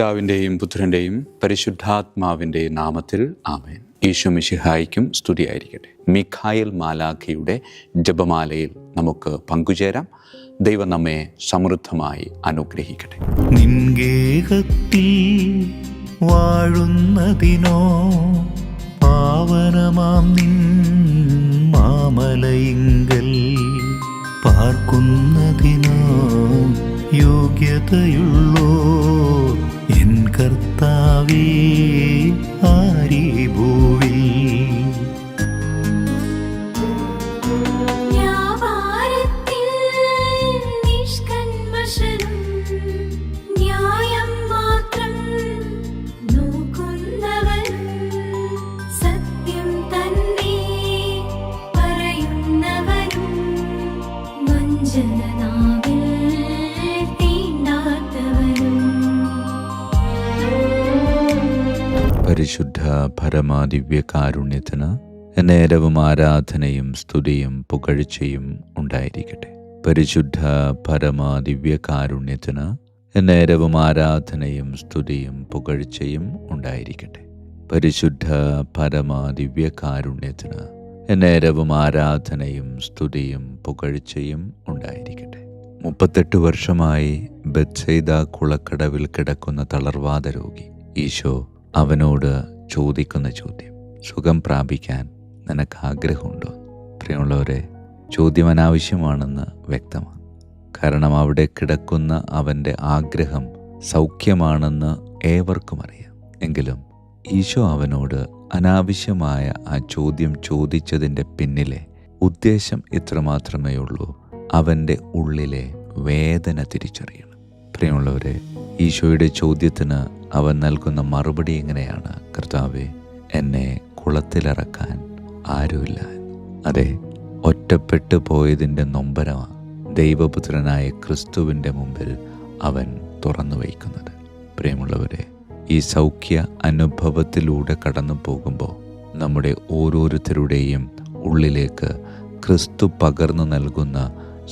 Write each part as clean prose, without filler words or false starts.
പിതാവിൻ്റെയും പുത്രൻ്റെയും പരിശുദ്ധാത്മാവിൻ്റെയും നാമത്തിൽ ആമേൻ. ഈശോ മിശിഹായ്ക്കും സ്തുതിയായിരിക്കട്ടെ. മിഖായേൽ മാലാഖയുടെ ജപമാലയിൽ നമുക്ക് പങ്കുചേരാം. ദൈവം നമ്മെ സമൃദ്ധമായി അനുഗ്രഹിക്കട്ടെ. നിൻഗേഹത്തിൽ വാഴുന്നതിനോ പാവനമാം നിൻ മാമലയിങ്കൽ പാർക്കുന്നതിനോ യോഗ്യതയുള്ളോ എൻ കർത്താവേ ആരീ ഭൂവിൽ. പരിശുദ്ധ പരമാദിവ്യകാരുണ്യത്തിന് എന്നേരവും ആരാധനയും സ്തുതിയും പുകഴ്ചയും ഉണ്ടായിരിക്കട്ടെ. പരിശുദ്ധ പരമാദിവ്യകാരുണ്യത്തിന് എന്നേരവും ആരാധനയും സ്തുതിയും പുകഴ്ചയും ഉണ്ടായിരിക്കട്ടെ. പരിശുദ്ധ പരമാദിവ്യകാരുണ്യത്തിന് എന്നേരവും ആരാധനയും സ്തുതിയും പുകഴ്ചയും ഉണ്ടായിരിക്കട്ടെ. 38 വർഷമായി ബെത്സൈദ കുളക്കടവിൽ കിടക്കുന്ന തളർവാദ രോഗി. ഈശോ അവനോട് ചോദിക്കുന്ന ചോദ്യം, സുഖം പ്രാപിക്കാൻ നിനക്ക് ആഗ്രഹമുണ്ടോ? പ്രിയമുള്ളവരെ, ചോദ്യം അനാവശ്യമാണെന്ന് വ്യക്തമാണ്. കാരണം അവിടെ കിടക്കുന്ന അവൻ്റെ ആഗ്രഹം സൗഖ്യമാണെന്ന് ഏവർക്കും അറിയാം. എങ്കിലും ഈശോ അവനോട് അനാവശ്യമായ ആ ചോദ്യം ചോദിച്ചതിൻ്റെ പിന്നിലെ ഉദ്ദേശം ഇത്രമാത്രമേ ഉള്ളൂ: അവൻ്റെ ഉള്ളിലെ വേദന തിരിച്ചറിയണം. പ്രിയമുള്ളവരെ, ഈശോയുടെ ചോദ്യത്തിന് അവൻ നൽകുന്ന മറുപടി എങ്ങനെയാണ്? കർത്താവേ, എന്നെ കുളത്തിലിറക്കാൻ ആരുമില്ല. അതെ, ഒറ്റപ്പെട്ടു പോയതിൻ്റെ നൊമ്പരമാണ് ദൈവപുത്രനായ ക്രിസ്തുവിൻ്റെ മുമ്പിൽ അവൻ തുറന്നു വയ്ക്കുന്നത്. പ്രിയമുള്ളവരെ, ഈ സൗഖ്യ അനുഭവത്തിലൂടെ കടന്നു പോകുമ്പോൾ നമ്മുടെ ഓരോരുത്തരുടെയും ഉള്ളിലേക്ക് ക്രിസ്തു പകർന്നു നൽകുന്ന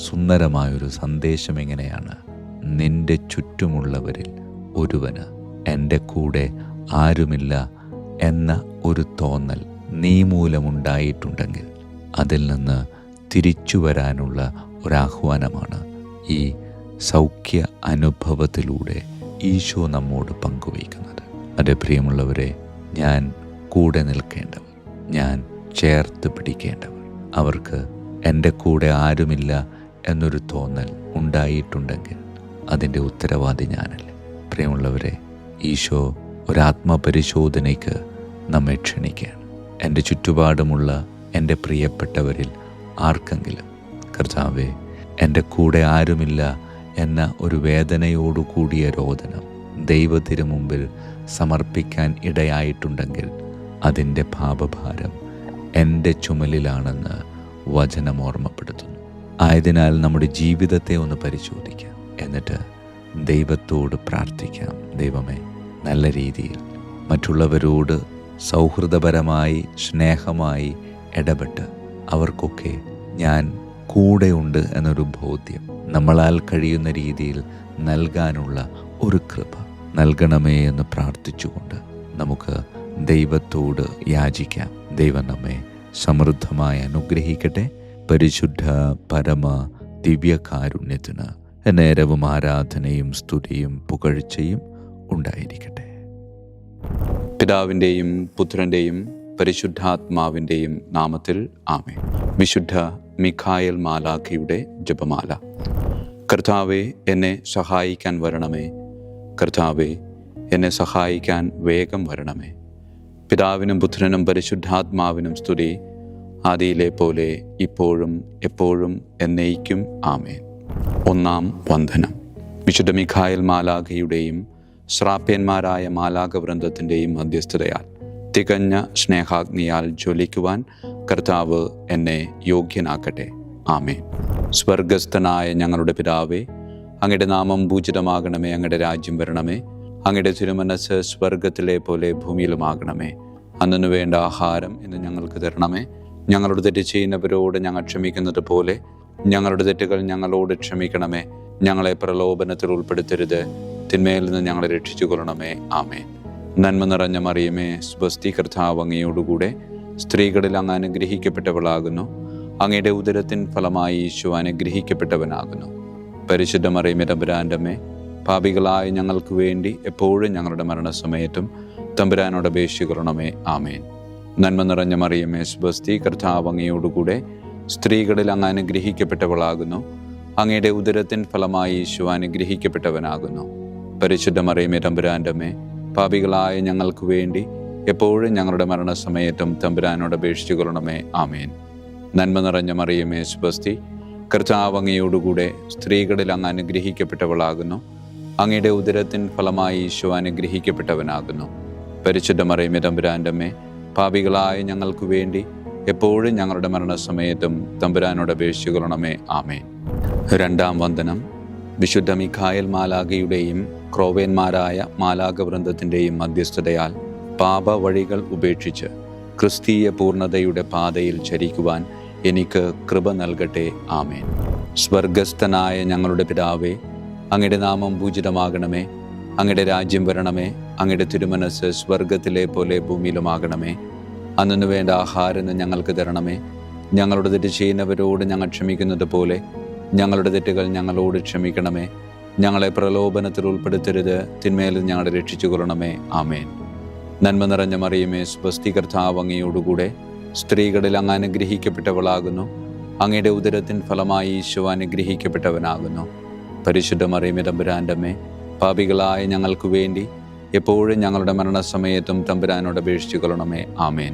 സുന്ദരമായൊരു സന്ദേശം എങ്ങനെയാണ്? നിന്റെ ചുറ്റുമുള്ളവരിൽ ഒരുവന് എൻ്റെ കൂടെ ആരുമില്ല എന്ന ഒരു തോന്നൽ നീ മൂലമുണ്ടായിട്ടുണ്ടെങ്കിൽ അതിൽ നിന്ന് തിരിച്ചു വരാനുള്ള ഒരാഹ്വാനമാണ് ഈ സൗഖ്യ അനുഭവത്തിലൂടെ ഈശോ നമ്മോട് പങ്കുവയ്ക്കുന്നത്. അതേ പ്രിയമുള്ളവരെ, ഞാൻ കൂടെ നിൽക്കേണ്ടവർ, ഞാൻ ചേർത്ത് പിടിക്കേണ്ടവർ, അവർക്ക് എൻ്റെ കൂടെ ആരുമില്ല എന്നൊരു തോന്നൽ ഉണ്ടായിട്ടുണ്ടെങ്കിൽ അതിൻ്റെ ഉത്തരവാദി ഞാനല്ലേ? പ്രിയമുള്ളവരെ, ഈശോ ഒരാത്മപരിശോധനയ്ക്ക് നമ്മെ ക്ഷണിക്കുകയാണ്. എൻ്റെ ചുറ്റുപാടുമുള്ള എൻ്റെ പ്രിയപ്പെട്ടവരിൽ ആർക്കെങ്കിലും കർത്താവേ, എൻ്റെ കൂടെ ആരുമില്ല എന്ന ഒരു വേദനയോടു കൂടിയ രോദനം ദൈവത്തിനു മുമ്പിൽ സമർപ്പിക്കാൻ ഇടയായിട്ടുണ്ടെങ്കിൽ അതിൻ്റെ പാപഭാരം എൻ്റെ ചുമലിലാണെന്ന് വചനം ഓർമ്മപ്പെടുത്തുന്നു. ആയതിനാൽ നമ്മുടെ ജീവിതത്തെ ഒന്ന് പരിശോധിക്കാം. എന്നിട്ട് ദൈവത്തോട് പ്രാർത്ഥിക്കാം. ദൈവമേ, നല്ല രീതിയിൽ മറ്റുള്ളവരോട് സൗഹൃദപരമായി സ്നേഹമായി ഇടപെട്ട് അവർക്കൊക്കെ ഞാൻ കൂടെയുണ്ട് എന്നൊരു ബോധ്യം നമ്മളാൽ കഴിയുന്ന രീതിയിൽ നൽകാനുള്ള ഒരു കൃപ നൽകണമേ എന്ന് പ്രാർത്ഥിച്ചുകൊണ്ട് നമുക്ക് ദൈവത്തോട് യാചിക്കാം. ദൈവം നമ്മെ സമൃദ്ധമായി അനുഗ്രഹിക്കട്ടെ. പരിശുദ്ധ പരമ ദിവ്യകാരുണ്യത്തിന് നേരവും ആരാധനയും സ്തുതിയും പുകഴ്ചയും ഉണ്ടായിരിക്കട്ടെ. പിതാവിൻ്റെയും പുത്രൻ്റെയും പരിശുദ്ധാത്മാവിൻ്റെയും നാമത്തിൽ ആമേൻ. വിശുദ്ധ മിഖായേൽ മാലാഖയുടെ ജപമാല. കർത്താവേ, എന്നെ സഹായിക്കാൻ വരണമേ. കർത്താവേ, എന്നെ സഹായിക്കാൻ വേഗം വരണമേ. പിതാവിനും പുത്രനും പരിശുദ്ധാത്മാവിനും സ്തുതി, ആദിയിലെ പോലെ ഇപ്പോഴും എപ്പോഴും എന്നേക്കും ആമേൻ. ഒന്നാം വന്ദനം. വിശുദ്ധ മിഖായേൽ മാലാഖയുടെയും ശ്രാപ്യന്മാരായ മാലാഖവൃന്ദത്തിൻ്റെയും മധ്യസ്ഥതയാൽ തികഞ്ഞ സ്നേഹാഗ്നിയാൽ ജ്വലിക്കുവാൻ കർത്താവ് എന്നെ യോഗ്യനാക്കട്ടെ. ആമേൻ. സ്വർഗസ്ഥനായ ഞങ്ങളുടെ പിതാവേ, അങ്ങയുടെ നാമം പൂജിതമാകണമേ. അങ്ങയുടെ രാജ്യം വരണമേ. അങ്ങയുടെ തിരുമനസ്സ് സ്വർഗത്തിലെ പോലെ ഭൂമിയിലുമാകണമേ. അന്നു വേണ്ട ആഹാരം ഇന്ന് ഞങ്ങൾക്ക് തരണമേ. ഞങ്ങളോട് തെറ്റ് ചെയ്യുന്നവരോട് ഞങ്ങൾ ക്ഷമിക്കുന്നത് പോലെ ഞങ്ങളുടെ തെറ്റുകൾ ഞങ്ങളോട് ക്ഷമിക്കണമേ. ഞങ്ങളെ പ്രലോഭനത്തിൽ ഉൾപ്പെടുത്തരുത്, തിന്മയിൽ നിന്ന് ഞങ്ങളെ രക്ഷിച്ചു കൊള്ളണമേ. ആമേൻ. നന്മ നിറഞ്ഞ മറിയമേ, സ്വസ്തി, കർത്താവ് അങ്ങയോടുകൂടെ സ്ത്രീകളിൽ അങ്ങ് അനുഗ്രഹിക്കപ്പെട്ടവളാകുന്നു. അങ്ങയുടെ ഉദരത്തിൻ ഫലമായി ഈശോ അനുഗ്രഹിക്കപ്പെട്ടവനാകുന്നു. പരിശുദ്ധ മറിയമേ, തമ്പുരാൻ്റെ അമ്മേ, പാപികളായ ഞങ്ങൾക്ക് വേണ്ടി എപ്പോഴും ഞങ്ങളുടെ മരണസമയത്തും തമ്പുരാനോട് അപേക്ഷിക്കണമേ. ആമേൻ. നന്മ നിറഞ്ഞ മറിയമേ, സ്വസ്തി, കർത്താവ് അങ്ങയോടുകൂടെ സ്ത്രീകളിൽ അങ്ങ് അനുഗ്രഹിക്കപ്പെട്ടവളാകുന്നു. അങ്ങയുടെ ഉദരത്തിൻ ഫലമായി ഈശോ അനുഗ്രഹിക്കപ്പെട്ടവനാകുന്നു. പരിശുദ്ധ മറിയമേ, തമ്പുരാൻ്റെ അമ്മേ, പാപികളായ ഞങ്ങൾക്ക് വേണ്ടി എപ്പോഴും ഞങ്ങളുടെ മരണസമയത്തും തമ്പുരാനോട് അപേക്ഷിച്ചുകൊള്ളണമേ. ആമേൻ. നന്മ നിറഞ്ഞ മറിയമേ, സ്വസ്തി, കർത്താവ് അങ്ങയോടുകൂടെ സ്ത്രീകളിൽ അങ്ങ് അനുഗ്രഹിക്കപ്പെട്ടവളാകുന്നു. അങ്ങയുടെ ഉദരത്തിൻ ഫലമായി ഈശോ അനുഗ്രഹിക്കപ്പെട്ടവനാകുന്നു. പരിശുദ്ധ മറിയമേ, തമ്പുരാൻ്റെ അമ്മേ, പാപികളായ ഞങ്ങൾക്ക് വേണ്ടി എപ്പോഴും ഞങ്ങളുടെ മരണസമയത്തും തമ്പുരാനോട് അപേക്ഷിച്ചുകൊള്ളണമേ. ആമേൻ. രണ്ടാം വന്ദനം. വിശുദ്ധ മിഖായേൽ മാലാഖയുടെയും ക്രോവേന്മാരായ മാലാഖവൃന്ദത്തിൻ്റെയും മധ്യസ്ഥതയാൽ പാപ വഴികൾ ഉപേക്ഷിച്ച് ക്രിസ്തീയ പൂർണ്ണതയുടെ പാതയിൽ ചരിക്കുവാൻ എനിക്ക് കൃപ നൽകട്ടെ. ആമേൻ. സ്വർഗസ്ഥനായ ഞങ്ങളുടെ പിതാവേ, അങ്ങയുടെ നാമം പൂജിതമാകണമേ. അങ്ങയുടെ രാജ്യം വരണമേ. അങ്ങയുടെ തിരുമനസ് സ്വർഗത്തിലെ പോലെ ഭൂമിയിലുമാകണമേ. അന്നു വേണ്ട ആഹാരം ഞങ്ങൾക്ക് തരണമേ. ഞങ്ങളുടെ തെറ്റ് ചെയ്യുന്നവരോട് ഞങ്ങൾ ക്ഷമിക്കുന്നത് പോലെ ഞങ്ങളുടെ തെറ്റുകൾ ഞങ്ങളോട് ക്ഷമിക്കണമേ. ഞങ്ങളെ പ്രലോഭനത്തിൽ ഉൾപ്പെടുത്തരുത്, തിന്മയിൽ ഞങ്ങളെ രക്ഷിച്ചു കൊള്ളണമേ. ആമേൻ. നന്മ നിറഞ്ഞ മറിയമേ, സ്വസ്തി, കർത്താവ് അങ്ങയോടുകൂടെ സ്ത്രീകളിൽ അങ്ങ് അനുഗ്രഹിക്കപ്പെട്ടവളാകുന്നു. അങ്ങയുടെ ഉദരത്തിൻ ഫലമായി ഈശോ അനുഗ്രഹിക്കപ്പെട്ടവനാകുന്നു. പരിശുദ്ധ മറിയമേ, തമ്പുരാൻ്റെ അമ്മേ, പാപികളായ ഞങ്ങൾക്ക് വേണ്ടി എപ്പോഴും ഞങ്ങളുടെ മരണസമയത്തും തമ്പുരാനോട് അപേക്ഷിച്ചു കൊള്ളണമേ. ആമേൻ.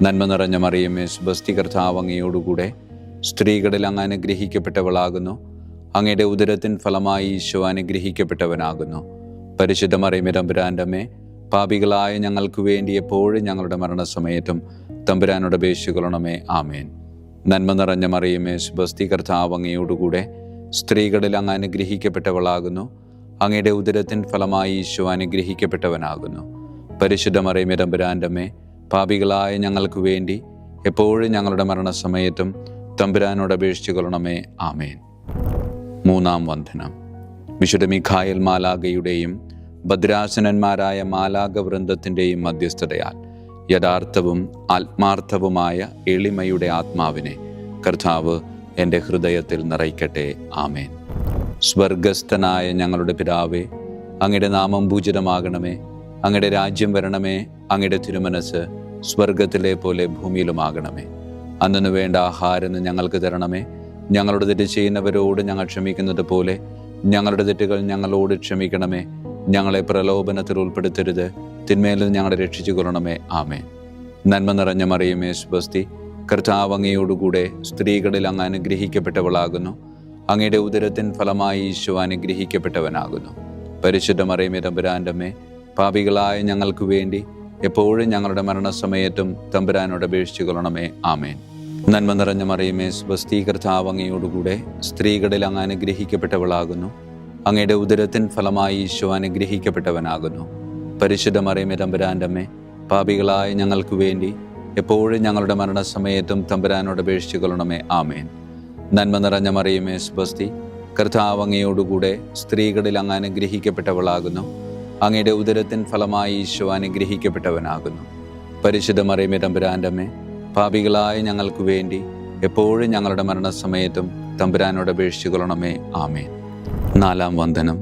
നന്മ നിറഞ്ഞ മറിയമേ, സ്വസ്തി, കർത്താവ് അങ്ങയോടുകൂടെ സ്ത്രീകളിൽ അങ്ങ് അനുഗ്രഹിക്കപ്പെട്ടവളാകുന്നു. അങ്ങയുടെ ഉദരത്തിൻ ഫലമായി ഈശോ അനുഗ്രഹിക്കപ്പെട്ടവനാകുന്നു. പരിശുദ്ധ മറിയമേ, തമ്പുരാൻ്റെ അമ്മേ, പാപികളായ ഞങ്ങൾക്ക് വേണ്ടി എപ്പോഴും ഞങ്ങളുടെ മരണസമയത്തും തമ്പുരാനോട് അപേക്ഷിച്ചു കൊള്ളണമേ. ആമേൻ. നന്മ നിറഞ്ഞ മറിയമേ, സ്വസ്തി, കർത്താവ് അങ്ങയോടുകൂടെ സ്ത്രീകളിൽ അങ്ങ് അനുഗ്രഹിക്കപ്പെട്ടവളാകുന്നു. അങ്ങയുടെ ഉദരത്തിൻ ഫലമായി ഈശോ അനുഗ്രഹിക്കപ്പെട്ടവനാകുന്നു. പരിശുദ്ധ മറിയമേ, തമ്പുരാൻ്റെ അമ്മേ, പാപികളായ ഞങ്ങൾക്ക് വേണ്ടി എപ്പോഴും ഞങ്ങളുടെ മരണസമയത്തും തമ്പുരാനോട് അപേക്ഷിച്ചു കൊള്ളണമേ. ആമേൻ. മൂന്നാം വന്ദനം. വിശുദ്ധ മിഖായേൽ മാലാഖയുടെയും ഭദ്രാസനന്മാരായ മാലാഖവൃന്ദത്തിൻ്റെയും മധ്യസ്ഥതയാൽ യഥാർത്ഥവും ആത്മാർത്ഥവുമായ എളിമയുടെ ആത്മാവിനെ കർത്താവ് എൻ്റെ ഹൃദയത്തിൽ നിറയ്ക്കട്ടെ. ആമേൻ. സ്വർഗസ്ഥനായ ഞങ്ങളുടെ പിതാവേ, അങ്ങയുടെ നാമം പൂജിതമാകണമേ. അങ്ങയുടെ രാജ്യം വരണമേ. അങ്ങയുടെ തിരുമനസ് സ്വർഗത്തിലെ പോലെ ഭൂമിയിലുമാകണമേ. അന്നു വേണ്ട ആഹാരം ഞങ്ങൾക്ക് തരണമേ. ഞങ്ങളുടെ തെറ്റ് ചെയ്യുന്നവരോട് ഞങ്ങൾ ക്ഷമിക്കുന്നത് പോലെ ഞങ്ങളുടെ തെറ്റുകൾ ഞങ്ങളോട് ക്ഷമിക്കണമേ. ഞങ്ങളെ പ്രലോഭനത്തിൽ ഉൾപ്പെടുത്തരുത്, തിന്മയിൽ ഞങ്ങളെ രക്ഷിച്ചു കൊള്ളണമേ. ആമേൻ. നന്മ നിറഞ്ഞ മറിയമേ, സ്വസ്തി, കർത്താവ് അങ്ങയോടുകൂടെ സ്ത്രീകളിൽ അങ്ങ് അനുഗ്രഹിക്കപ്പെട്ടവളാകുന്നു. അങ്ങയുടെ ഉദരത്തിൻ ഫലമായി ഈശോ അനുഗ്രഹിക്കപ്പെട്ടവനാകുന്നു. പരിശുദ്ധ മറിയമേ, തമ്പുരാൻ്റെ അമ്മേ, പാപികളായ ഞങ്ങൾക്ക് വേണ്ടി എപ്പോഴും ഞങ്ങളുടെ മരണസമയത്തും തമ്പുരാനോട് അപേക്ഷിച്ചു കൊള്ളണമേ. ആമേൻ. നന്മ നിറഞ്ഞ മറിയമേ, സ്വസ്തി, കർത്താവ് അങ്ങയോടുകൂടെ സ്ത്രീകളിൽ അങ്ങ് അനുഗ്രഹിക്കപ്പെട്ടവളാകുന്നു. അങ്ങയുടെ ഉദരത്തിൻ ഫലമായി ഈശോ അനുഗ്രഹിക്കപ്പെട്ടവനാകുന്നു. പരിശുദ്ധ മറിയമേ, തമ്പുരാൻ്റെ അമ്മേ, പാപികളായ ഞങ്ങൾക്ക് വേണ്ടി എപ്പോഴും ഞങ്ങളുടെ മരണസമയത്തും തമ്പുരാനോട് അപേക്ഷിച്ചു കൊള്ളണമേ. ആമേൻ. നന്മ നിറഞ്ഞ മറിയമേ, സ്വസ്തി, കർത്താവ് അങ്ങയോടുകൂടെ സ്ത്രീകളിൽ അങ്ങ് അനുഗ്രഹിക്കപ്പെട്ടവളാകുന്നു. അങ്ങയുടെ ഉദരത്തിൻ ഫലമായി ഈശോ അനുഗ്രഹിക്കപ്പെട്ടവനാകുന്നു. പരിശുദ്ധ മറിയമേ, തമ്പുരാൻ്റെ അമ്മേ, പാപികളായ ഞങ്ങൾക്ക് വേണ്ടി എപ്പോഴും ഞങ്ങളുടെ മരണസമയത്തും തമ്പുരാനോട് അപേക്ഷിച്ചു കൊള്ളണമേ. ആമേൻ. നാലാം വന്ദനം.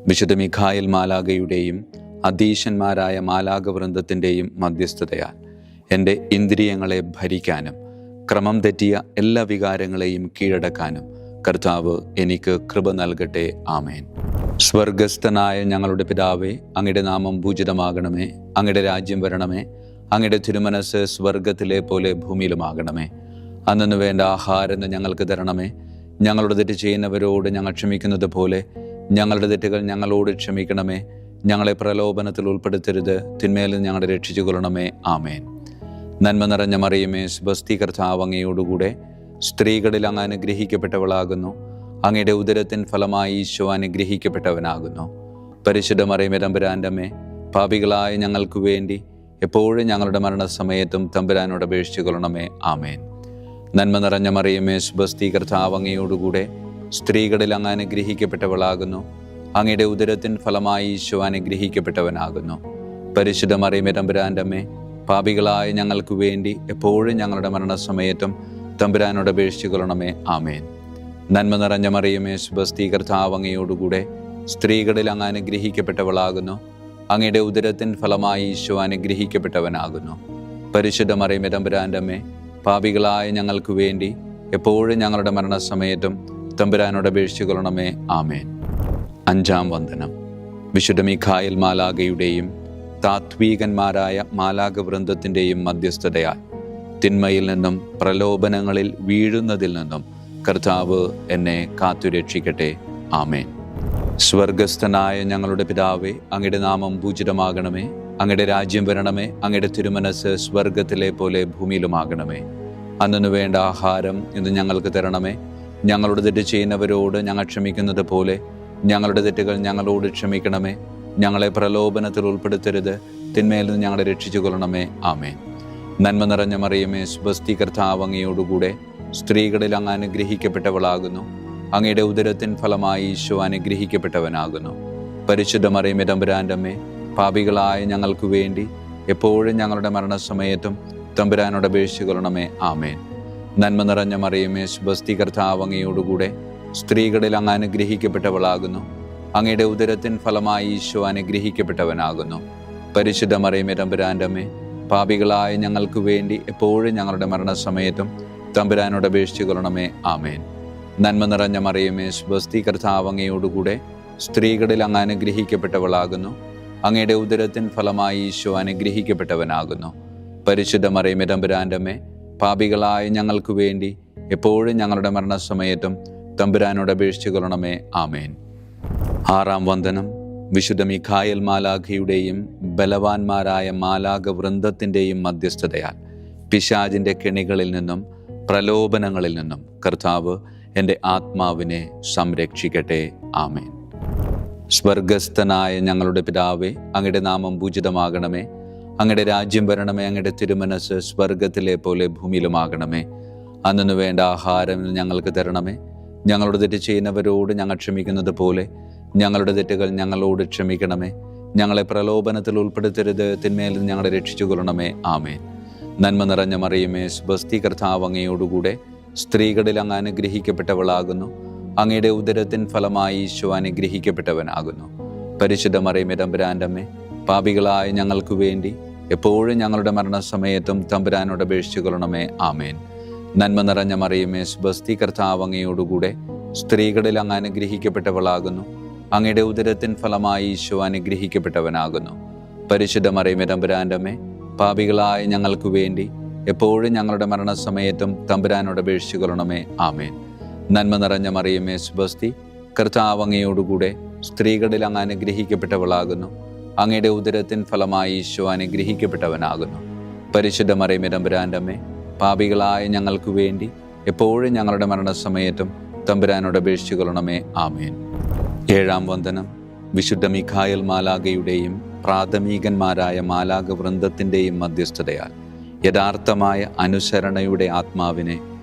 വിശുദ്ധ മിഖായേൽ മാലാഖയുടെയും അധീശന്മാരായ മാലാഖവൃന്ദത്തിൻ്റെയും മധ്യസ്ഥതയാൽ എൻ്റെ ഇന്ദ്രിയങ്ങളെ ഭരിക്കാനും ക്രമം തെറ്റിയ എല്ലാ വികാരങ്ങളെയും കീഴടക്കാനും കർത്താവ് എനിക്ക് കൃപ നൽകട്ടെ. ആമേൻ. സ്വർഗസ്ഥനായ ഞങ്ങളുടെ പിതാവേ, അങ്ങയുടെ നാമം പൂജിതമാകണമേ. അങ്ങയുടെ രാജ്യം വരണമേ. അങ്ങയുടെ തിരുമനസ് സ്വർഗത്തിലെ പോലെ ഭൂമിയിലുമാകണമേ. അന്നു വേണ്ട ആഹാരം ഞങ്ങൾക്ക് തരണമേ. ഞങ്ങളുടെ തെറ്റ് ചെയ്യുന്നവരോട് ഞങ്ങൾ ക്ഷമിക്കുന്നത് പോലെ ഞങ്ങളുടെ തെറ്റുകൾ ഞങ്ങളോട് ക്ഷമിക്കണമേ. ഞങ്ങളെ പ്രലോഭനത്തിൽ ഉൾപ്പെടുത്തരുത്, തിന്മയിൽ ഞങ്ങളെ രക്ഷിച്ചു കൊള്ളണമേ. ആമേൻ. നന്മ നിറഞ്ഞ മറിയമേ, സ്വസ്തി, കർത്താവ് അങ്ങയോടുകൂടെ സ്ത്രീകളിൽ അങ്ങ് അനുഗ്രഹിക്കപ്പെട്ടവളാകുന്നു. അങ്ങയുടെ ഉദരത്തിൻ ഫലമായി ഈശോ അനുഗ്രഹിക്കപ്പെട്ടവനാകുന്നു. പരിശുദ്ധ മറിയമേ, തമ്പുരാൻ്റെ അമ്മേ, പാപികളായ ഞങ്ങൾക്ക് വേണ്ടി എപ്പോഴും ഞങ്ങളുടെ മരണസമയത്തും തമ്പുരാനോട് അപേക്ഷിച്ചു കൊള്ളണമേ. ആമേൻ. നന്മ നിറഞ്ഞ മറിയമേ, സ്വസ്തി, കർത്താവ് അങ്ങയോടുകൂടെ സ്ത്രീകളിൽ അങ്ങ് അനുഗ്രഹിക്കപ്പെട്ടവളാകുന്നു. അങ്ങയുടെ ഉദരത്തിൻ ഫലമായി ഈശോ അനുഗ്രഹിക്കപ്പെട്ടവനാകുന്നു. പരിശുദ്ധ മറിയമേ തമ്പുരാൻ്റെ അമ്മേ, പാപികളായ ഞങ്ങൾക്ക് വേണ്ടി എപ്പോഴും ഞങ്ങളുടെ മരണസമയത്തും തമ്പുരാനോട് അപേക്ഷിച്ചു കൊള്ളണമേ. ആമേൻ. നന്മ നിറഞ്ഞ മറിയമേ, സ്വസ്തി, കർത്താവ് അങ്ങയോടുകൂടെ സ്ത്രീകളിൽ അങ്ങ് അനുഗ്രഹിക്കപ്പെട്ടവളാകുന്നു. അങ്ങയുടെ ഉദരത്തിൻ ഫലമായി ഈശോ അനുഗ്രഹിക്കപ്പെട്ടവനാകുന്നു. പരിശുദ്ധ മറിയമേ തമ്പുരാൻ്റെ അമ്മേ, പാപികളായ ഞങ്ങൾക്ക് വേണ്ടി എപ്പോഴും ഞങ്ങളുടെ മരണസമയത്തും തമ്പുരാനോട് അപേക്ഷിച്ചു കൊള്ളണമേ. ആമേൻ. അഞ്ചാം വന്ദനം. വിശുദ്ധ മിഖായേൽ മാലാഖയുടെയും താത്വീകന്മാരായ മാലാഖ വൃന്ദത്തിൻ്റെയും മധ്യസ്ഥതയാൽ തിന്മയിൽ നിന്നും പ്രലോഭനങ്ങളിൽ വീഴുന്നതിൽ നിന്നും കർത്താവ് എന്നെ കാത്തുരക്ഷിക്കട്ടെ. ആമേൻ. സ്വർഗസ്ഥനായ ഞങ്ങളുടെ പിതാവേ, അങ്ങയുടെ നാമം പൂജിതമാകണമേ. അങ്ങയുടെ രാജ്യം വരണമേ. അങ്ങയുടെ തിരുമനസ് സ്വർഗത്തിലെ പോലെ ഭൂമിയിലുമാകണമേ. അന്നു വേണ്ട ആഹാരം ഇന്ന് ഞങ്ങൾക്ക് തരണമേ. ഞങ്ങളോട് തെറ്റ് ചെയ്യുന്നവരോട് ഞങ്ങൾ ക്ഷമിക്കുന്നത് പോലെ ഞങ്ങളുടെ തെറ്റുകൾ ഞങ്ങളോട് ക്ഷമിക്കണമേ. ഞങ്ങളെ പ്രലോഭനത്തിൽ ഉൾപ്പെടുത്തരുത്, തിന്മയിൽ നിന്ന് ഞങ്ങളെ രക്ഷിച്ചു കൊള്ളണമേ. ആമേൻ. നന്മ നിറഞ്ഞ മറിയമേ, സ്വസ്തി, കർത്താവ് അങ്ങയോടുകൂടെ സ്ത്രീകളിൽ അങ്ങ് അനുഗ്രഹിക്കപ്പെട്ടവളാകുന്നു. അങ്ങയുടെ ഉദരത്തിൻ ഫലമായി ഈശോ അനുഗ്രഹിക്കപ്പെട്ടവനാകുന്നു. പരിശുദ്ധ മറിയമേ തമ്പുരാൻ്റെ അമ്മേ, പാപികളായ ഞങ്ങൾക്ക് വേണ്ടി എപ്പോഴും ഞങ്ങളുടെ മരണസമയത്തും തമ്പുരാനോട് അപേക്ഷിച്ചു കൊള്ളണമേ. ആമേൻ. നന്മ നിറഞ്ഞ മറിയമേ, സ്വസ്തി, കർത്താവ് അങ്ങയോടുകൂടെ സ്ത്രീകളിൽ അങ്ങ് അനുഗ്രഹിക്കപ്പെട്ടവളാകുന്നു. അങ്ങയുടെ ഉദരത്തിൻ ഫലമായി ഈശോ അനുഗ്രഹിക്കപ്പെട്ടവനാകുന്നു. പരിശുദ്ധ മറിയമേ തമ്പുരാൻ്റെ അമ്മേ, പാപികളായ ഞങ്ങൾക്ക് വേണ്ടി എപ്പോഴും ഞങ്ങളുടെ മരണസമയത്തും തമ്പുരാനോട് അപേക്ഷിച്ചു കൊള്ളണമേ. ആമേൻ. നന്മ നിറഞ്ഞ മറിയമേ, സ്വസ്തി, കർത്താവ് അങ്ങയോടുകൂടെ സ്ത്രീകളിൽ അങ്ങ് അനുഗ്രഹിക്കപ്പെട്ടവളാകുന്നു. അങ്ങയുടെ ഉദരത്തിൻ ഫലമായി ഈശോ അനുഗ്രഹിക്കപ്പെട്ടവനാകുന്നു. പരിശുദ്ധ മറിയമേ തമ്പുരാൻ്റെ അമ്മേ, പാപികളായ ഞങ്ങൾക്ക് വേണ്ടി എപ്പോഴും ഞങ്ങളുടെ മരണസമയത്തും തമ്പുരാനോട് അപേക്ഷിച്ചു കൊള്ളണമേ. ആമേൻ. ആറാം വന്ദനം. വിശുദ്ധ മിഖായേൽ മാലാഖയുടെയും ബലവാന്മാരായ മാലാഖ വൃന്ദത്തിൻ്റെയും മധ്യസ്ഥതയാൽ പിശാചിൻ്റെ കെണികളിൽ നിന്നും പ്രലോഭനങ്ങളിൽ നിന്നും കർത്താവ് എൻ്റെ ആത്മാവിനെ സംരക്ഷിക്കട്ടെ. ആമേൻ. സ്വർഗസ്ഥനായ ഞങ്ങളുടെ പിതാവേ, അങ്ങയുടെ നാമം പൂജിതമാകണമേ. അങ്ങയുടെ രാജ്യം വരണമേ. അങ്ങയുടെ തിരുമനസ് സ്വർഗത്തിലെ പോലെ ഭൂമിയിലുമാകണമേ. അന്നു വേണ്ട ആഹാരം ഞങ്ങൾക്ക് തരണമേ. ഞങ്ങളോട് തെറ്റ് ചെയ്യുന്നവരോട് ഞങ്ങൾ ക്ഷമിക്കുന്നത് പോലെ ഞങ്ങളുടെ തെറ്റുകൾ ഞങ്ങളോട് ക്ഷമിക്കണമേ. ഞങ്ങളെ പ്രലോഭനത്തിൽ ഉൾപ്പെടുത്തരുത്, തിന്മയിൽ നിന്ന് ഞങ്ങളെ രക്ഷിച്ചു കൊള്ളണമേ. ആമേൻ. നന്മ നിറഞ്ഞ മറിയമേ, സ്വസ്തി, കർത്താവ് അങ്ങയോടുകൂടെ സ്ത്രീകളിൽ അങ്ങ് അനുഗ്രഹിക്കപ്പെട്ടവളാകുന്നു. അങ്ങയുടെ ഉദരത്തിൻ ഫലമായി ഈശോ അനുഗ്രഹിക്കപ്പെട്ടവനാകുന്നു. പരിശുദ്ധ മറിയമേ തമ്പുരാൻ്റെ അമ്മേ, പാപികളായ ഞങ്ങൾക്ക് വേണ്ടി എപ്പോഴും ഞങ്ങളുടെ മരണസമയത്തും തമ്പുരാനോട് അപേക്ഷിച്ചു കൊള്ളണമേ. ആമേൻ. നന്മ നിറഞ്ഞ മറിയമേ, സ്വസ്തി, കർത്താവ് അങ്ങയോടുകൂടെ സ്ത്രീകളിൽ അങ്ങ് അനുഗ്രഹിക്കപ്പെട്ടവളാകുന്നു. അങ്ങയുടെ ഉദരത്തിൻ ഫലമായി ഈശോ അനുഗ്രഹിക്കപ്പെട്ടവനാകുന്നു. പരിശുദ്ധ മറിയമേ തമ്പുരാൻ്റെ അമ്മേ, പാപികളായ ഞങ്ങൾക്ക് വേണ്ടി എപ്പോഴും ഞങ്ങളുടെ മരണസമയത്തും തമ്പുരാനോട് അപേക്ഷിച്ചു കൊള്ളണമേ. ആമേൻ. നന്മ നിറഞ്ഞ മറിയമേ, സ്വസ്തി, കർത്താവ് അങ്ങയോടുകൂടെ സ്ത്രീകളിൽ അങ്ങ് അനുഗ്രഹിക്കപ്പെട്ടവളാകുന്നു. അങ്ങയുടെ ഉദരത്തിൻ ഫലമായി ഈശോ അനുഗ്രഹിക്കപ്പെട്ടവനാകുന്നു. പരിശുദ്ധ മറിയമേ തമ്പുരാൻ്റെ അമ്മേ, പാപികളായ ഞങ്ങൾക്ക് വേണ്ടി എപ്പോഴും ഞങ്ങളുടെ മരണസമയത്തും തമ്പുരാനോട് അപേക്ഷിച്ചു കൊള്ളണമേ. ആമേൻ. ഏഴാം വന്ദനം. വിശുദ്ധ മിഖായേൽ മാലാഖയുടെയും പ്രാഥമികന്മാരായ മാലാഖ വൃന്ദത്തിൻ്റെയും മധ്യസ്ഥതയാൽ യഥാർത്ഥമായ അനുസരണയുടെ ആത്മാവിനെ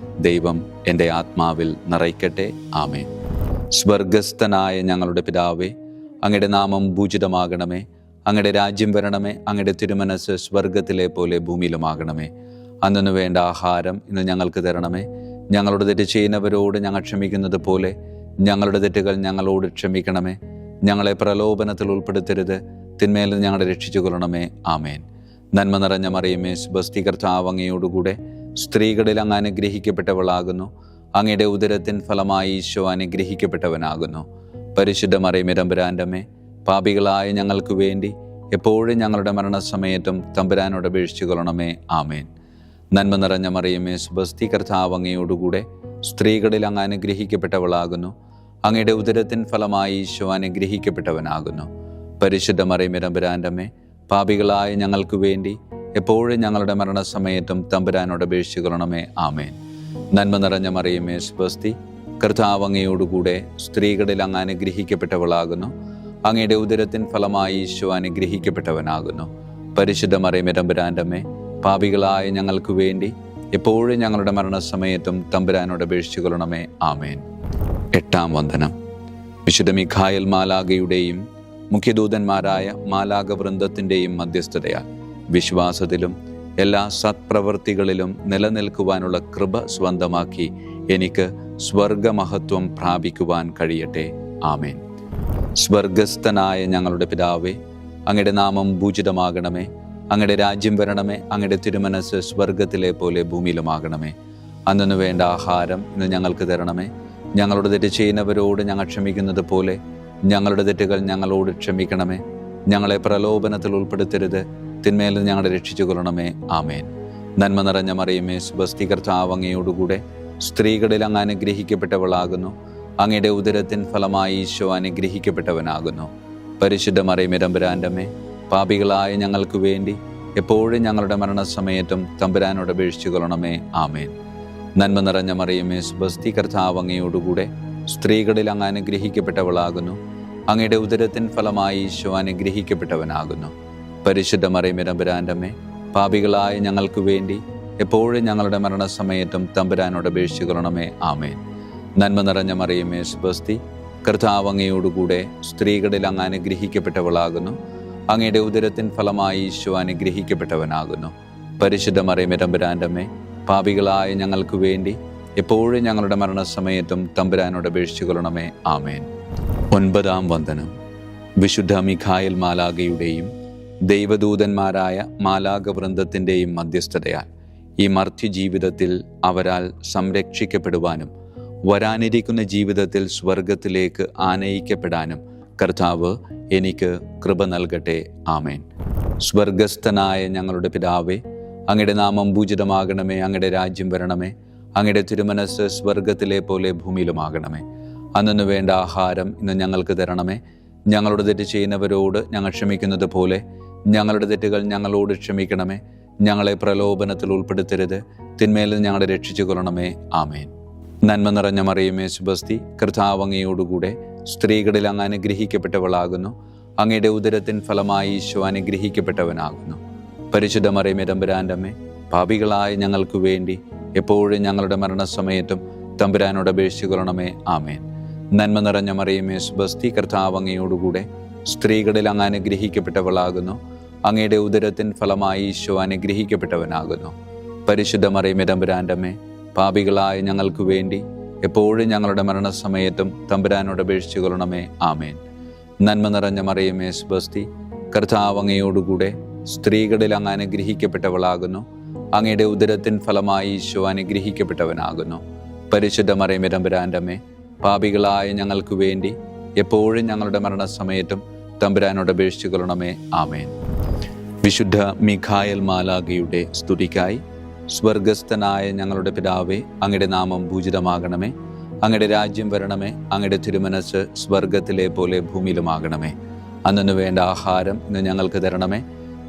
ദൈവം എൻ്റെ ആത്മാവിൽ നിറയ്ക്കട്ടെ. ആമേൻ. സ്വർഗസ്ഥനായ ഞങ്ങളുടെ പിതാവേ, അങ്ങയുടെ നാമം പൂജിതമാകണമേ. അങ്ങയുടെ രാജ്യം വരണമേ. അങ്ങയുടെ തിരുമനസ് സ്വർഗത്തിലെ പോലെ ഭൂമിയിലുമാകണമേ. അന്നു വേണ്ട ആഹാരം ഇന്ന് ഞങ്ങൾക്ക് തരണമേ. ഞങ്ങളോട് തെറ്റ് ചെയ്യുന്നവരോട് ഞങ്ങൾ ക്ഷമിക്കുന്നത് പോലെ ഞങ്ങളുടെ തെറ്റുകൾ ഞങ്ങളോട് ക്ഷമിക്കണമേ. ഞങ്ങളെ പ്രലോഭനത്തിൽ ഉൾപ്പെടുത്തരുത്, തിന്മയിൽ നിന്ന് ഞങ്ങളെ രക്ഷിച്ചു കൊള്ളണമേ. ആമേൻ. നന്മ നിറഞ്ഞ മറിയമേ, സ്വസ്തി, കർത്താവ് അങ്ങയോടുകൂടെ സ്ത്രീകളിൽ അങ്ങ് അനുഗ്രഹിക്കപ്പെട്ടവളാകുന്നു. അങ്ങയുടെ ഉദരത്തിൻ ഫലമായി ഈശോ അനുഗ്രഹിക്കപ്പെട്ടവനാകുന്നു. പരിശുദ്ധ മറിയമേ തമ്പുരാൻ്റെ അമ്മേ, പാപികളായ ഞങ്ങൾക്ക് വേണ്ടി എപ്പോഴും ഞങ്ങളുടെ മരണസമയത്തും തമ്പുരാനോട് അപേക്ഷിച്ചു കൊള്ളണമേ. ആമേൻ. നന്മ നിറഞ്ഞ മറിയമേ, സ്വസ്തി, കർത്താവ് അങ്ങയോടുകൂടെ സ്ത്രീകളിൽ അങ്ങ് അനുഗ്രഹിക്കപ്പെട്ടവളാകുന്നു. അങ്ങയുടെ ഉദരത്തിൻ ഫലമായി ഈശോ അനുഗ്രഹിക്കപ്പെട്ടവനാകുന്നു. പരിശുദ്ധ മറിയമേ തമ്പുരാൻ്റെ അമ്മേ, പാപികളായ ഞങ്ങൾക്ക് വേണ്ടി എപ്പോഴും ഞങ്ങളുടെ മരണസമയത്തും തമ്പുരാനോട് അപേക്ഷിച്ചു കൊള്ളണമേ. ആമേൻ. നന്മ നിറഞ്ഞ മറിയമേ, സ്വസ്തി, കർത്താവ് അങ്ങയോടുകൂടെ സ്ത്രീകളിൽ അങ്ങ് അനുഗ്രഹിക്കപ്പെട്ടവളാകുന്നു. അങ്ങയുടെ ഉദരത്തിൻ ഫലമായി ഈശോ അനുഗ്രഹിക്കപ്പെട്ടവനാകുന്നു. പരിശുദ്ധ മറിയമേ തമ്പുരാൻ്റെ അമ്മേ, പാപികളായ ഞങ്ങൾക്ക് വേണ്ടി എപ്പോഴും ഞങ്ങളുടെ മരണസമയത്തും തമ്പുരാനോട് അപേക്ഷിച്ചു കൊള്ളണമേ. ആമേൻ. എട്ടാം വന്ദനം. വിശുദ്ധ മിഖായേൽ മാലാഖയുടെയും മുഖ്യദൂതന്മാരായ മാലാഖ വൃന്ദത്തിൻ്റെയും മധ്യസ്ഥതയാൽ വിശ്വാസത്തിലും എല്ലാ സത്പ്രവൃത്തികളിലും നിലനിൽക്കുവാനുള്ള കൃപ സ്വന്തമാക്കി എനിക്ക് സ്വർഗമഹത്വം പ്രാപിക്കുവാൻ കഴിയട്ടെ. ആമേൻ. സ്വർഗസ്ഥനായ ഞങ്ങളുടെ പിതാവേ, അങ്ങയുടെ നാമം പൂജിതമാകണമേ. അങ്ങയുടെ രാജ്യം വരണമേ. അങ്ങയുടെ തിരുമനസ് സ്വർഗത്തിലെ പോലെ ഭൂമിയിലുമാകണമേ. അന്നു വേണ്ട ആഹാരം ഇന്ന് ഞങ്ങൾക്ക് തരണമേ. ഞങ്ങളോട് തെറ്റ് ചെയ്യുന്നവരോട് ഞങ്ങൾ ക്ഷമിക്കുന്നത് പോലെ ഞങ്ങളുടെ തെറ്റുകൾ ഞങ്ങളോട് ക്ഷമിക്കണമേ. ഞങ്ങളെ പ്രലോഭനത്തിൽ ഉൾപ്പെടുത്തരുത്, തിന്മയിൽ നിന്ന് ഞങ്ങളെ രക്ഷിച്ചു കൊള്ളണമേ. ആമേൻ. നന്മ നിറഞ്ഞ മറിയമേ, സ്വസ്തി, കർത്താവ് അങ്ങയോടുകൂടെ സ്ത്രീകളിൽ അങ്ങ് അനുഗ്രഹിക്കപ്പെട്ടവളാകുന്നു. അങ്ങയുടെ ഉദരത്തിൻ ഫലമായി ഈശോ അനുഗ്രഹിക്കപ്പെട്ടവനാകുന്നു. പരിശുദ്ധ മറിയമേ, തമ്പുരാന്റെ അമ്മേ, പാപികളായ ഞങ്ങൾക്ക് വേണ്ടി എപ്പോഴും ഞങ്ങളുടെ മരണസമയത്തും തമ്പുരാനോട് അപേക്ഷിച്ചു കൊള്ളണമേ. ആമേൻ. നന്മ നിറഞ്ഞ മറിയമേ, സ്വസ്തി, കർത്താവ് അങ്ങയോടുകൂടെ സ്ത്രീകളിൽ അങ്ങ് അനുഗ്രഹിക്കപ്പെട്ടവളാകുന്നു. അങ്ങയുടെ ഉദരത്തിൻ ഫലമായി ഈശോ അനുഗ്രഹിക്കപ്പെട്ടവനാകുന്നു. പരിശുദ്ധ മറിയമേ, തമ്പുരാന്റെ അമ്മേ, പാപികളായ ഞങ്ങൾക്ക് വേണ്ടി എപ്പോഴും ഞങ്ങളുടെ മരണസമയത്തും തമ്പുരാനോട് അപേക്ഷിച്ചു കൊള്ളണമേ. ആമേൻ. നന്മ നിറഞ്ഞ മറിയമേ, സ്വസ്തി, കർത്താവ് അങ്ങയോടുകൂടെ സ്ത്രീകളിൽ അങ്ങ് അനുഗ്രഹിക്കപ്പെട്ടവളാകുന്നു. അങ്ങയുടെ ഉദരത്തിൻ ഫലമായി ഈശോ അനുഗ്രഹിക്കപ്പെട്ടവനാകുന്നു. പരിശുദ്ധ മറിയമേ, തമ്പുരാന്റെ അമ്മേ, പാപികളായ ഞങ്ങൾക്ക് വേണ്ടി എപ്പോഴും ഞങ്ങളുടെ മരണസമയത്തും തമ്പുരാനോട് അപേക്ഷിച്ചു കൊള്ളണമേ. ആമേൻ. 9-ാം വന്ദനം. വിശുദ്ധ മിഖായേൽ മാലാഖയുടെയും ദൈവദൂതന്മാരായ മാലാഖ വൃന്ദത്തിൻ്റെയും മധ്യസ്ഥതയാൽ ഈ മർത്യ ജീവിതത്തിൽ അവരാൽ സംരക്ഷിക്കപ്പെടുവാനും വരാനിരിക്കുന്ന ജീവിതത്തിൽ സ്വർഗത്തിലേക്ക് ആനയിക്കപ്പെടാനും കർത്താവ് എനിക്ക് കൃപ നൽകട്ടെ. ആമേൻ. സ്വർഗസ്ഥനായ ഞങ്ങളുടെ പിതാവേ, അങ്ങയുടെ നാമം പൂജിതമാകണമേ. അങ്ങയുടെ രാജ്യം വരണമേ. അങ്ങയുടെ തിരുമനസ് സ്വർഗത്തിലെ പോലെ ഭൂമിയിലുമാകണമേ. അന്നു വേണ്ട ആഹാരം ഇന്ന് ഞങ്ങൾക്ക് തരണമേ. ഞങ്ങളോട് തെറ്റ് ചെയ്യുന്നവരോട് ഞങ്ങൾ ക്ഷമിക്കുന്നത് പോലെ ഞങ്ങളുടെ തെറ്റുകൾ ഞങ്ങളോട് ക്ഷമിക്കണമേ. ഞങ്ങളെ പ്രലോഭനത്തിൽ ഉൾപ്പെടുത്തരുത്, തിന്മയിൽ ഞങ്ങളെ രക്ഷിച്ചു കൊള്ളണമേ. ആമേൻ. നന്മ നിറഞ്ഞ മറിയമേ, സ്വസ്തി, കർത്താവ് അങ്ങയോടുകൂടെ സ്ത്രീകളിൽ അങ്ങ് അനുഗ്രഹിക്കപ്പെട്ടവളാകുന്നു. അങ്ങയുടെ ഉദരത്തിൻ ഫലമായി ഈശോ അനുഗ്രഹിക്കപ്പെട്ടവനാകുന്നു. പരിശുദ്ധ മറിയമേ, തമ്പുരാന്റെ അമ്മേ, പാപികളായ ഞങ്ങൾക്ക് വേണ്ടി എപ്പോഴും ഞങ്ങളുടെ മരണസമയത്തും തമ്പുരാനോട് അപേക്ഷിച്ചു കൊള്ളണമേ. ആമേൻ. നന്മ നിറഞ്ഞ മറിയമേ, സ്വസ്തി, കർത്താവ് അങ്ങയോടുകൂടെ സ്ത്രീകളിൽ അങ്ങ് അനുഗ്രഹിക്കപ്പെട്ടവളാകുന്നു. അങ്ങയുടെ ഉദരത്തിൻ ഫലമായി ഈശോ അനുഗ്രഹിക്കപ്പെട്ടവനാകുന്നു. പരിശുദ്ധ മറിയമേ, തമ്പുരാന്റെ അമ്മേ, പാപികളായ ഞങ്ങൾക്ക് വേണ്ടി എപ്പോഴും ഞങ്ങളുടെ മരണസമയത്തും തമ്പുരാനോട് അപേക്ഷിച്ചു കൊള്ളണമേ. ആമേൻ. നന്മ നിറഞ്ഞ മറിയമേ, സ്വസ്തി, കർത്താവ് അങ്ങയോടുകൂടെ സ്ത്രീകളിൽ അങ്ങ് അനുഗ്രഹിക്കപ്പെട്ടവളാകുന്നു. അങ്ങയുടെ ഉദരത്തിൻ ഫലമായി ഈശോ അനുഗ്രഹിക്കപ്പെട്ടവനാകുന്നു. പരിശുദ്ധ മറിയമേ, തമ്പുരാന്റെ അമ്മേ, പാപികളായ ഞങ്ങൾക്ക് വേണ്ടി എപ്പോഴും ഞങ്ങളുടെ മരണസമയത്തും തമ്പുരാനോട് അപേക്ഷിച്ചു കൊള്ളണമേ. ആമേൻ. വിശുദ്ധ മിഖായേൽ മാലാഖയുടെ സ്തുതിക്കായി സ്വർഗസ്ഥനായ ഞങ്ങളുടെ പിതാവേ, അങ്ങയുടെ നാമം പൂജിതമാകണമേ. അങ്ങയുടെ രാജ്യം വരണമേ. അങ്ങയുടെ തിരുമനസ് സ്വർഗത്തിലെ പോലെ ഭൂമിയിലുമാകണമേ. അന്നു വേണ്ട ആഹാരം ഇന്ന് ഞങ്ങൾക്ക് തരണമേ.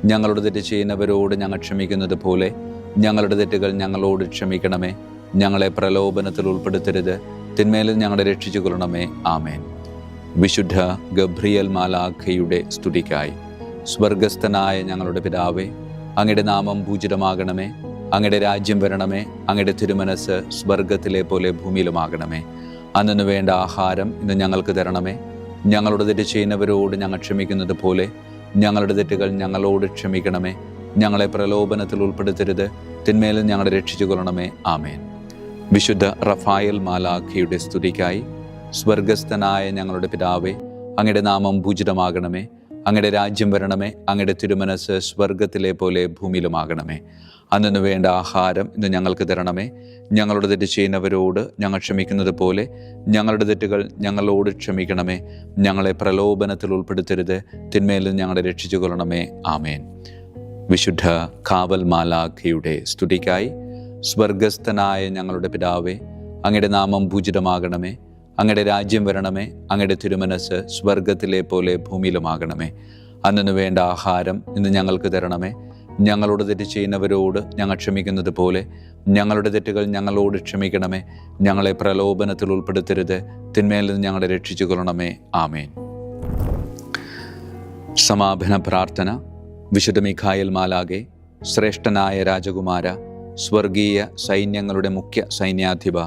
ഞങ്ങളോട് തെറ്റ് ചെയ്യുന്നവരോട് ഞങ്ങൾ ക്ഷമിക്കുന്നത് പോലെ ഞങ്ങളുടെ തെറ്റുകൾ ഞങ്ങളോട് ക്ഷമിക്കണമേ. ഞങ്ങളെ പ്രലോഭനത്തിൽ ഉൾപ്പെടുത്തരുത്, തിന്മയിൽ ഞങ്ങളെ രക്ഷിച്ചു കൊള്ളണമേ. ആമേൻ. വിശുദ്ധ ഗബ്രിയേൽ മാലാഖയുടെ സ്തുതിക്കായി സ്വർഗസ്ഥനായ ഞങ്ങളുടെ പിതാവേ, അങ്ങയുടെ നാമം പൂജിതമാകണമേ. അങ്ങയുടെ രാജ്യം വരണമേ. അങ്ങയുടെ തിരുമനസ് സ്വർഗത്തിലെ പോലെ ഭൂമിയിലുമാകണമേ. അന്നു വേണ്ട ആഹാരം ഇന്ന് ഞങ്ങൾക്ക് തരണമേ. ഞങ്ങളോട് തെറ്റ് ചെയ്യുന്നവരോട് ഞങ്ങൾ ക്ഷമിക്കുന്നത് പോലെ ഞങ്ങളുടെ തെറ്റുകൾ ഞങ്ങളോട് ക്ഷമിക്കണമേ. ഞങ്ങളെ പ്രലോഭനത്തിൽ ഉൾപ്പെടുത്തരുത്, തിന്മയിൽ ഞങ്ങളെ രക്ഷിച്ചു കൊള്ളണമേ. ആമേൻ. വിശുദ്ധ റഫായേൽ മാലാഖയുടെ സ്തുതിക്കായി സ്വർഗസ്ഥനായ ഞങ്ങളുടെ പിതാവേ, അങ്ങയുടെ നാമം പൂജിതമാകണമേ. അങ്ങയുടെ രാജ്യം വരണമേ. അങ്ങയുടെ തിരുമനസ് സ്വർഗത്തിലെ പോലെ ഭൂമിയിലുമാകണമേ. അന്നു വേണ്ട ആഹാരം ഇന്ന് ഞങ്ങൾക്ക് തരണമേ. ഞങ്ങളോട് തെറ്റ് ചെയ്യുന്നവരോട് ഞങ്ങൾ ക്ഷമിക്കുന്നത് പോലെ ഞങ്ങളുടെ തെറ്റുകൾ ഞങ്ങളോട് ക്ഷമിക്കണമേ. ഞങ്ങളെ പ്രലോഭനത്തിൽ ഉൾപ്പെടുത്തരുത്, തിന്മയിൽ ഞങ്ങളെ രക്ഷിച്ചു കൊള്ളണമേ. ആമേൻ. വിശുദ്ധ കാവൽ മാലാഖയുടെ സ്തുതിക്കായി സ്വർഗസ്ഥനായ ഞങ്ങളുടെ പിതാവേ, അങ്ങയുടെ നാമം പൂജിതമാകണമേ. അങ്ങയുടെ രാജ്യം വരണമേ. അങ്ങയുടെ തിരുമനസ് സ്വർഗത്തിലെ പോലെ ഭൂമിയിലുമാകണമേ. അന്നു വേണ്ട ആഹാരം ഇന്ന് ഞങ്ങൾക്ക് തരണമേ. ഞങ്ങളോട് തെറ്റ് ചെയ്യുന്നവരോട് ഞങ്ങൾ ക്ഷമിക്കുന്നത് പോലെ ഞങ്ങളുടെ തെറ്റുകൾ ഞങ്ങളോട് ക്ഷമിക്കണമേ. ഞങ്ങളെ പ്രലോഭനത്തിൽ ഉൾപ്പെടുത്തരുത്, തിന്മയിൽ നിന്ന് ഞങ്ങളെ രക്ഷിച്ചു കൊള്ളണമേ. ആമേൻ. സമാപന പ്രാർത്ഥന. വിശുദ്ധ മിഖായേൽ മാലാഖേ, ശ്രേഷ്ഠനായ രാജകുമാര, സ്വർഗീയ സൈന്യങ്ങളുടെ മുഖ്യ സൈന്യാധിപ,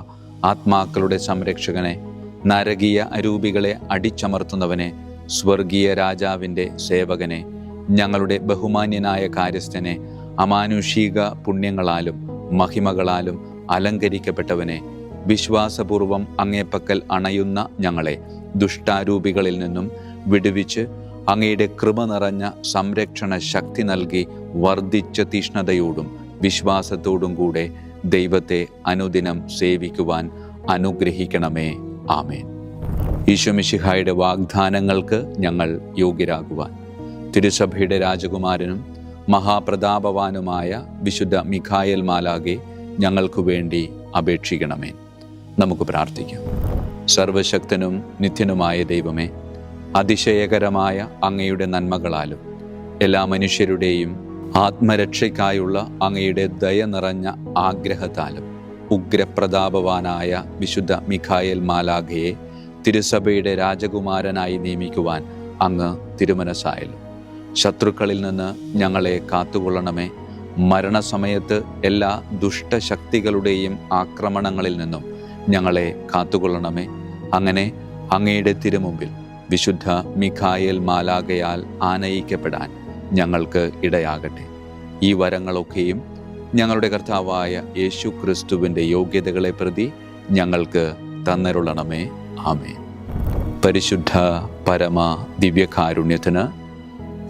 ആത്മാക്കളുടെ സംരക്ഷകനെ, നരകീയ അരൂപികളെ അടിച്ചമർത്തുന്നവനെ, സ്വർഗീയ രാജാവിൻ്റെ സേവകനെ, ഞങ്ങളുടെ ബഹുമാന്യനായ കാര്യസ്ഥനെ, അമാനുഷിക പുണ്യങ്ങളാലും മഹിമകളാലും അലങ്കരിക്കപ്പെട്ടവനെ, വിശ്വാസപൂർവം അങ്ങേപ്പക്കൽ അണയുന്ന ഞങ്ങളെ ദുഷ്ടാരൂപികളിൽ നിന്നും വിടുവിച്ച് അങ്ങയുടെ കൃപ നിറഞ്ഞ സംരക്ഷണ ശക്തി നൽകി വർദ്ധിച്ച തീഷ്ണതയോടും വിശ്വാസത്തോടും കൂടെ ദൈവത്തെ അനുദിനം സേവിക്കുവാൻ അനുഗ്രഹിക്കണമേ. ആമേൻ. ഈശോ മിശിഹായുടെ വാഗ്ദാനങ്ങൾക്ക് ഞങ്ങൾ യോഗ്യരാകുവാൻ തിരുസഭയുടെ രാജകുമാരനും മഹാപ്രതാപവാനുമായ വിശുദ്ധ മിഖായേൽ മാലാഖെ ഞങ്ങൾക്ക് വേണ്ടി അപേക്ഷിക്കണമേ. നമുക്ക് പ്രാർത്ഥിക്കാം. സർവശക്തനും നിത്യനുമായ ദൈവമേ, അതിശയകരമായ അങ്ങയുടെ നന്മകളാലും എല്ലാ മനുഷ്യരുടെയും ആത്മരക്ഷയ്ക്കായുള്ള അങ്ങയുടെ ദയ നിറഞ്ഞ ആഗ്രഹത്താലും ഉഗ്രപ്രതാപവാനായ വിശുദ്ധ മിഖായേൽ മാലാഖയെ തിരുസഭയുടെ രാജകുമാരനായി നിയമിക്കുവാൻ അങ്ങ് തിരുമനസ്സായല്ലോ. ശത്രുക്കളിൽ നിന്ന് ഞങ്ങളെ കാത്തുകൊള്ളണമേ. മരണസമയത്ത് എല്ലാ ദുഷ്ടശക്തികളുടെയും ആക്രമണങ്ങളിൽ നിന്നും ഞങ്ങളെ കാത്തുകൊള്ളണമേ. അങ്ങനെ അങ്ങയുടെ തിരുമുമ്പിൽ വിശുദ്ധ മിഖായേൽ മാലാഖയാൽ ആനയിക്കപ്പെടാൻ ഞങ്ങൾക്ക് ഇടയാകട്ടെ. ഈ വരങ്ങളൊക്കെയും ഞങ്ങളുടെ കർത്താവായ യേശു ക്രിസ്തുവിൻ്റെ യോഗ്യതകളെ പ്രതി ഞങ്ങൾക്ക് തന്നരുളണമേ. ആമേൻ. പരിശുദ്ധ പരമ ദിവ്യകാരുണ്യത്തിന്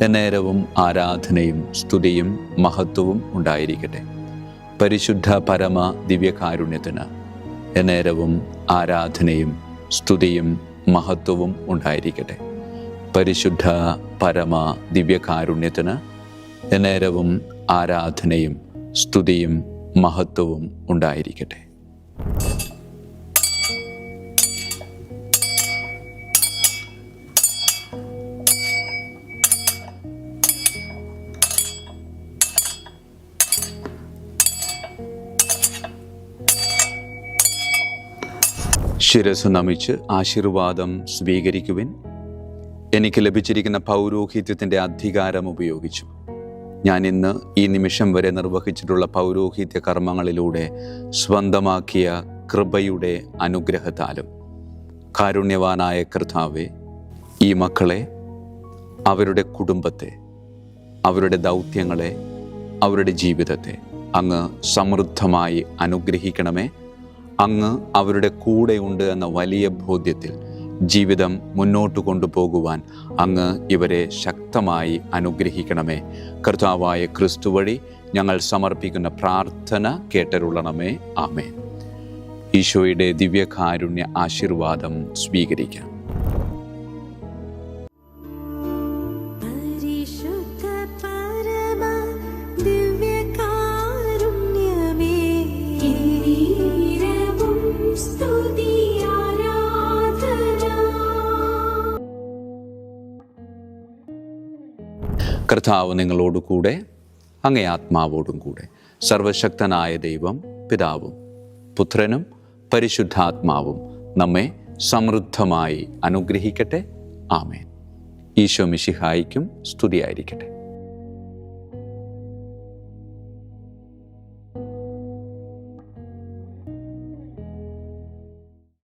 എന്നേരവും ആരാധനയും സ്തുതിയും മഹത്വവും ഉണ്ടായിരിക്കട്ടെ. പരിശുദ്ധ പരമ ദിവ്യകാരുണ്യത്തിന് എന്നേരവും ആരാധനയും സ്തുതിയും മഹത്വവും ഉണ്ടായിരിക്കട്ടെ. പരിശുദ്ധ പരമ ദിവ്യകാരുണ്യത്തിന് എന്നേരവും ആരാധനയും സ്തുതിയും മഹത്വവും ഉണ്ടായിരിക്കട്ടെ. ശിരസ്സു നമിച്ച് ആശീർവാദം സ്വീകരിക്കുവിൻ. എനിക്ക് ലഭിച്ചിരിക്കുന്ന പൗരോഹിത്യത്തിൻ്റെ അധികാരം ഉപയോഗിച്ചു ഞാൻ ഇന്ന് ഈ നിമിഷം വരെ നിർവഹിച്ചിട്ടുള്ള പൗരോഹിത്യ കർമ്മങ്ങളിലൂടെ സ്വന്തമാക്കിയ കൃപയുടെ അനുഗ്രഹത്താലും കാരുണ്യവാനായ കർത്താവേ, ഈ മക്കളെ, അവരുടെ കുടുംബത്തെ, അവരുടെ ദൗത്യങ്ങളെ, അവരുടെ ജീവിതത്തെ അങ്ങ് സമൃദ്ധമായി അനുഗ്രഹിക്കണമേ. അങ്ങ് അവരുടെ കൂടെയുണ്ട് എന്ന വലിയ ബോധ്യത്തിൽ ജീവിതം മുന്നോട്ട് കൊണ്ടുപോകുവാൻ അങ്ങ് ഇവരെ ശക്തമായി അനുഗ്രഹിക്കണമേ. കർത്താവായ ക്രിസ്തു വഴി ഞങ്ങൾ സമർപ്പിക്കുന്ന പ്രാർത്ഥന കേട്ടരുളണമേ. ആമേൻ. ഈശോയുടെ ദിവ്യകാരുണ്യ ആശീർവാദം സ്വീകരിക്കാം. കർത്താവ് നിങ്ങളോടുകൂടെ, അങ്ങേ ആത്മാവോടും കൂടെ. സർവശക്തനായ ദൈവം പിതാവും പുത്രനും പരിശുദ്ധാത്മാവും നമ്മെ സമൃദ്ധമായി അനുഗ്രഹിക്കട്ടെ. ആമേൻ. ഈശോ മിശിഹായിക്കും സ്തുതിയായിരിക്കട്ടെ.